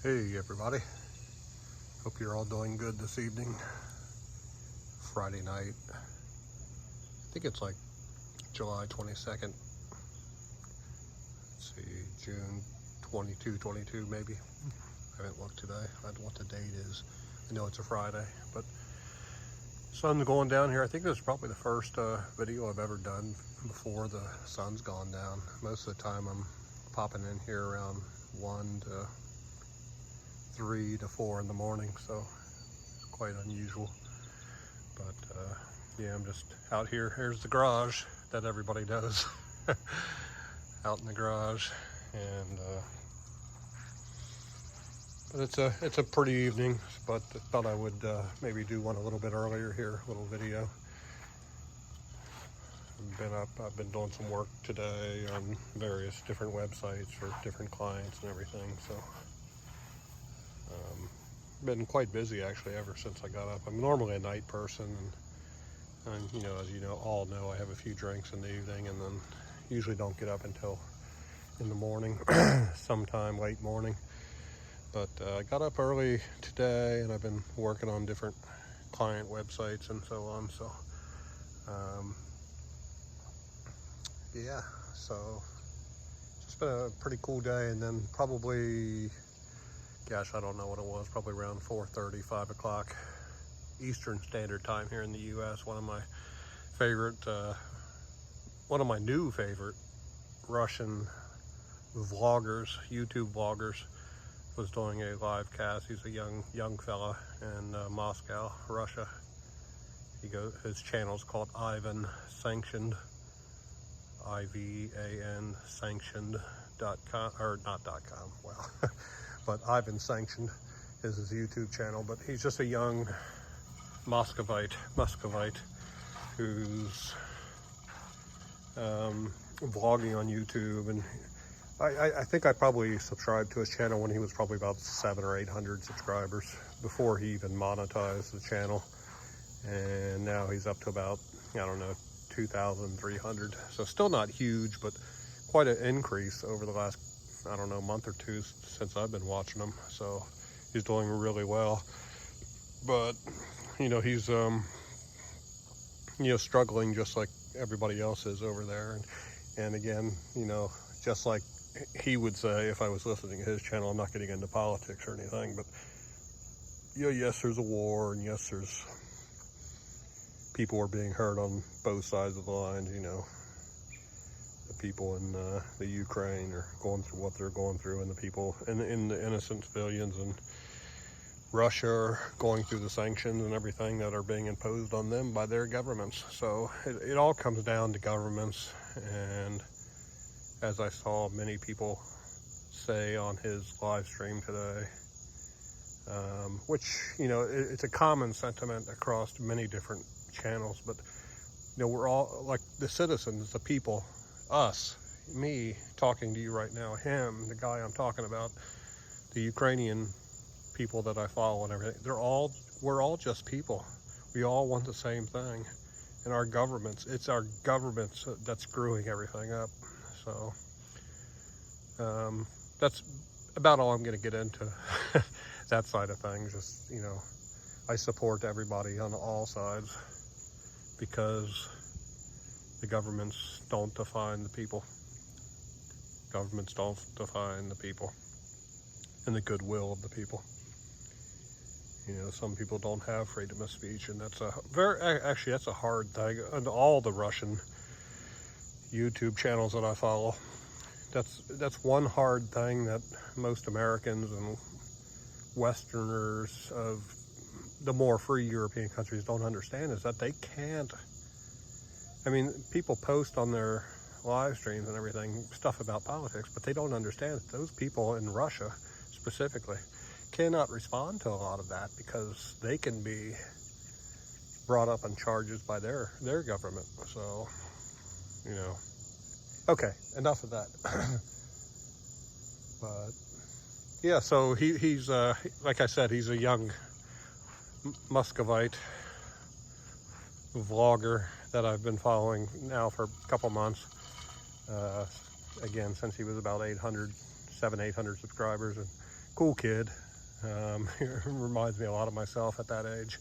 Hey everybody, hope you're all doing good this evening. Friday night, I think it's like July 22nd, let's see, June 22 maybe. I haven't looked today, I don't know what the date is. I know it's a Friday, but sun's going down here. I think this is probably the first video I've ever done before the sun's gone down. Most of the time I'm popping in here around 1 to 3 to 4 in the morning, so it's quite unusual. But yeah, I'm just out here. Here's the garage that everybody does. Out in the garage, and but it's a pretty evening. But I thought I would maybe do one a little bit earlier here, a little video. I've been doing some work today on various different websites for different clients and everything, so been quite busy actually ever since I got up. I'm normally a night person, and you know, as you know, I have a few drinks in the evening, and then usually don't get up until in the morning, sometime late morning. But I got up early today, and I've been working on different client websites and so on. So yeah, so it's been a pretty cool day. And then probably, gosh, I don't know what it was, probably around 4:30, 5 o'clock Eastern Standard Time here in the US, one of my new favorite Russian vloggers, YouTube vloggers, was doing a live cast. He's a young fella in Moscow, Russia. His channel's called Ivan Sanctioned, IVAN sanctioned.com, or not .com, well, but Ivan Sanctioned is his YouTube channel. But he's just a young Muscovite who's vlogging on YouTube, and I think I probably subscribed to his channel when he was probably about 700 or 800 subscribers before he even monetized the channel, and now he's up to about, I don't know, 2,300. So still not huge, but quite an increase over the last, I don't know, month or two since I've been watching him. So he's doing really well, but you know, he's struggling just like everybody else is over there. And again, you know, just like he would say if I was listening to his channel, I'm not getting into politics or anything, but yeah, yes, there's a war, and yes, there's people are being hurt on both sides of the line. You know, the people in the Ukraine are going through what they're going through, and the people in the innocent civilians in Russia are going through the sanctions and everything that are being imposed on them by their governments. So it all comes down to governments. And as I saw many people say on his live stream today, which, you know, it's a common sentiment across many different channels, but you know, we're all like the citizens, the people, us, me talking to you right now, him, the guy I'm talking about, the Ukrainian people that I follow and everything, we're all just people. We all want the same thing. And our governments, it's our governments that's screwing everything up. So that's about all I'm going to get into. That side of things. Just, you know, I support everybody on all sides, because the governments don't define the people. Governments don't define the people and the goodwill of the people. You know, some people don't have freedom of speech, and that's a hard thing. And all the Russian YouTube channels that I follow, that's one hard thing that most Americans and Westerners of the more free European countries don't understand, is that they can't. I mean, people post on their live streams and everything stuff about politics, but they don't understand that those people in Russia specifically cannot respond to a lot of that, because they can be brought up on charges by their government. So, you know, okay, enough of that. But yeah, so he's like I said, he's a young Muscovite vlogger that I've been following now for a couple months. Again, since he was about 800 subscribers, and cool kid. He reminds me a lot of myself at that age.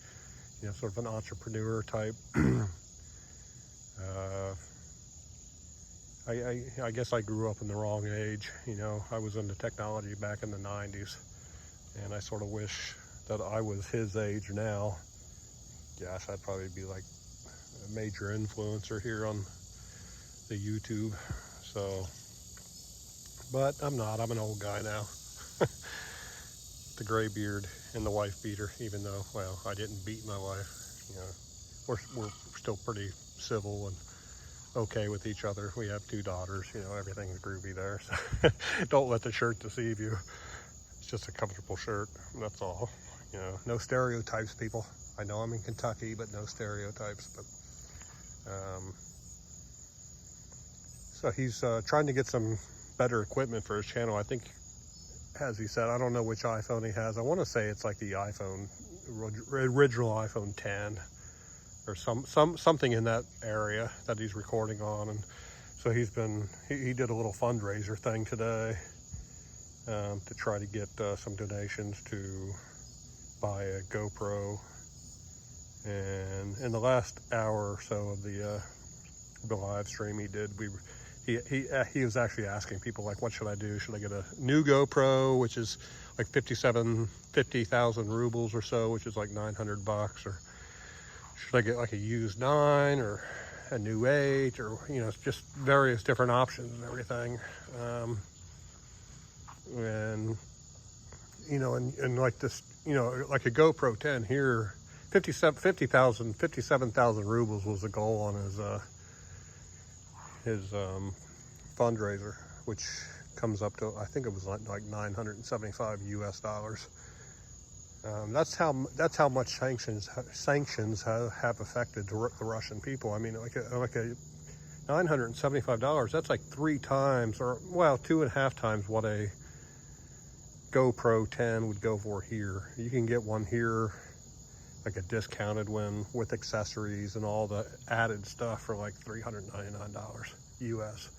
You know, sort of an entrepreneur type. I guess I grew up in the wrong age. You know, I was into technology back in the 90s, and I sort of wish that I was his age now. Gosh, I'd probably be like a major influencer here on the YouTube. So, but I'm not. I'm an old guy now. The gray beard and the wife beater, even though, well, I didn't beat my wife. You know, we're still pretty civil and okay with each other. We have 2 daughters, you know, everything's groovy there. So don't let the shirt deceive you. It's just a comfortable shirt, that's all. You know, no stereotypes, people. I know I'm in Kentucky, but no stereotypes. But so he's trying to get some better equipment for his channel. I think, as he said, I don't know which iPhone he has. I want to say it's like the original iPhone 10 or something in that area that he's recording on. And so he did a little fundraiser thing today to try to get some donations to buy a GoPro. And in the last hour or so of the live stream he did, he was actually asking people, like, what should I do? Should I get a new GoPro, which is like 50,000 rubles or so, which is like $900, or should I get like a used 9 or a new 8, or, you know, it's just various different options and everything. And, you know, and like this, you know, like a GoPro 10 here, 57,000 rubles was the goal on his fundraiser, which comes up to, I think it was like 975 US dollars. That's how much sanctions have affected the Russian people. I mean, like a $975, that's like 3 times, or, well, 2.5 times what a GoPro 10 would go for here. You can get one here, like a discounted one with accessories and all the added stuff, for like $399 US.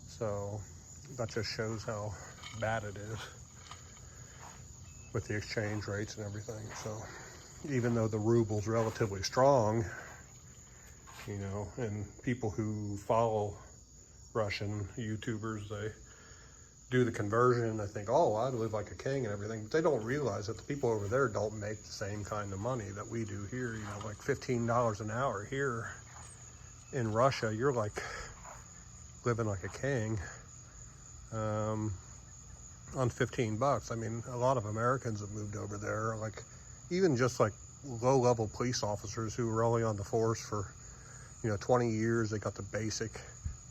So that just shows how bad it is with the exchange rates and everything. So even though the ruble's relatively strong, you know, and people who follow Russian YouTubers, they do the conversion and they think, oh, I live like a king and everything, but they don't realize that the people over there don't make the same kind of money that we do here. You know, like $15 an hour here in Russia, you're like living like a king on $15. I mean, a lot of Americans have moved over there, like even just like low-level police officers who were only on the force for, you know, 20 years. They got the basic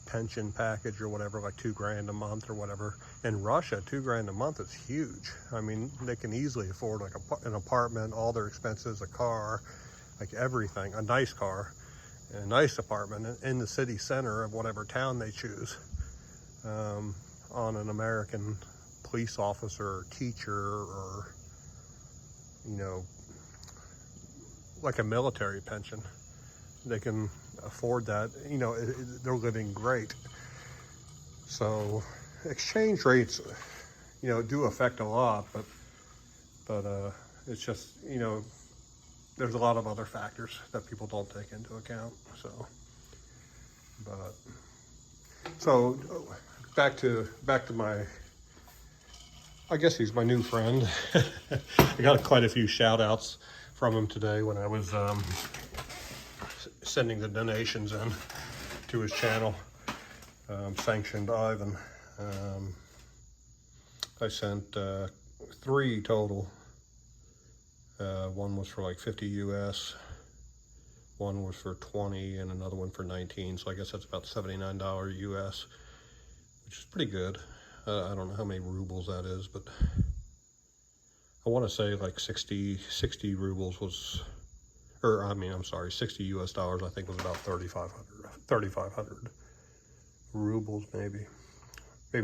pension package or whatever, like $2,000 a month or whatever. In Russia, $2,000 a month is huge. I mean, they can easily afford like an apartment, all their expenses, a car, like everything, a nice car, a nice apartment in the city center of whatever town they choose, on an American police officer or teacher, or, you know, like a military pension. They can afford that. You know, they're living great. So exchange rates, you know, do affect a lot, but it's just, you know, there's a lot of other factors that people don't take into account. So back to my, I guess he's my new friend. I got quite a few shout outs from him today when I was sending the donations in to his channel. Sanctioned Ivan. I sent 3 total. One was for like 50 US, one was for 20, and another one for 19. So I guess that's about $79 US, which is pretty good. I don't know how many rubles that is, but I want to say like 60 rubles was, or I mean, I'm sorry, 60 US dollars, I think was about 3,500 rubles, maybe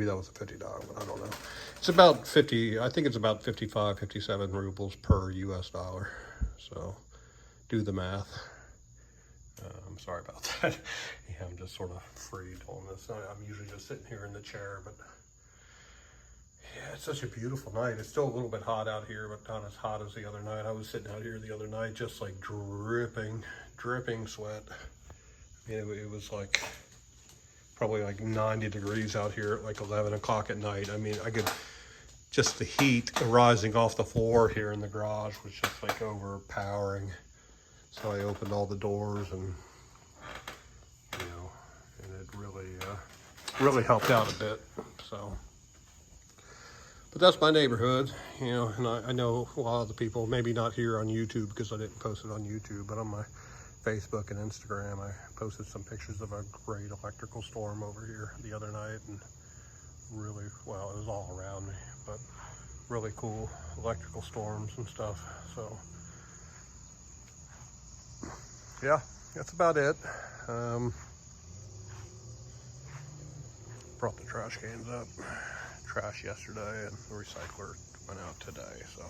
that was a $50 one, I don't know. It's about 50, I think it's about 55, 57 rubles per US dollar. So do the math. I'm sorry about that. Yeah, I'm just sort of freed on this. I'm usually just sitting here in the chair, but Yeah, it's such a beautiful night. It's still a little bit hot out here, but not as hot as the other night. I was sitting out here the other night just like dripping sweat. I mean, it was like probably like 90 degrees out here at like 11 o'clock at night. I mean, I could, just the heat rising off the floor here in the garage was just like overpowering. So I opened all the doors and, you know, and it really helped out a bit, so. But that's my neighborhood, you know, and I know a lot of the people, maybe not here on YouTube because I didn't post it on YouTube, but on my Facebook and Instagram, I posted some pictures of a great electrical storm over here the other night, and really, well, it was all around me, but really cool electrical storms and stuff. So yeah, that's about it. Brought the trash cans up. Trash yesterday and the recycler went out today, so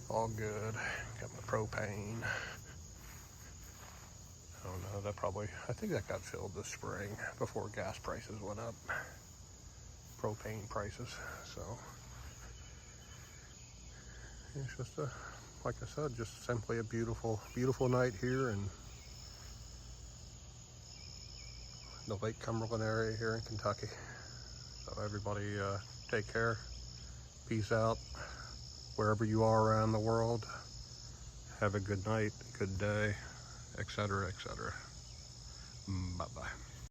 all good. Got my propane. I don't know, I think that got filled this spring before gas prices went up. Propane prices, so it's just like I said, just simply a beautiful night here in the Lake Cumberland area here in Kentucky. So everybody take care, peace out, wherever you are around the world. Have a good night, good day, etc., etc. Bye-bye.